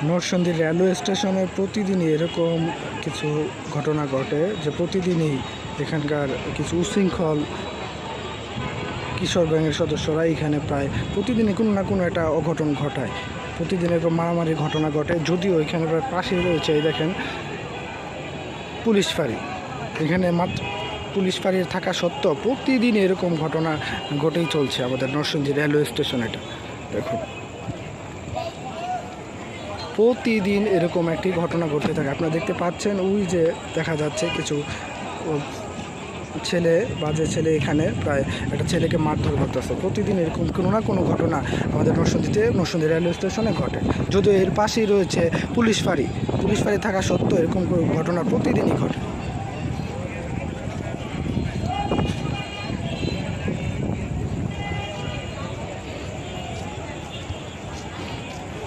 Narsingdi railway স্টেশনে প্রতিদিনই এরকম কিছু ঘটনা ঘটে যে প্রতিদিনই এখানকার কিছু উশৃঙ্খল কিশোর গ্যাংয়ের সদস্যরা এখানে প্রায় প্রতিদিনই কোনো না কোনো একটা অঘটন ঘটায়। প্রতিদিন এরকম মারামারির ঘটনা ঘটে, যদিও এখানে প্রায় পাশেই রয়েছে এই দেখেন পুলিশ ফাঁড়ি। এখানে মাত্র পুলিশ ফাঁড়ি থাকা সত্ত্বেও প্রতিদিন এরকম ঘটনা ঘটেই চলছে আমাদের নরসিংদী রেলওয়ে স্টেশন। এটা দেখুন, প্রতিদিন এরকম একটি ঘটনা ঘটতে থাকে। আপনারা দেখতে পাচ্ছেন ওই যে দেখা যাচ্ছে কিছু ছেলে, বাজে ছেলে এখানে প্রায় একটা ছেলেকে মারধর করতেছে। প্রতিদিন এরকম কোনো না কোনো ঘটনা আমাদের নরসিংদী রেলওয়ে স্টেশনে ঘটে, যদিও এর পাশেই রয়েছে পুলিশ ফাঁড়ি। পুলিশ ফাঁড়ি থাকা সত্ত্বেও এরকম ঘটনা প্রতিদিনই ঘটে।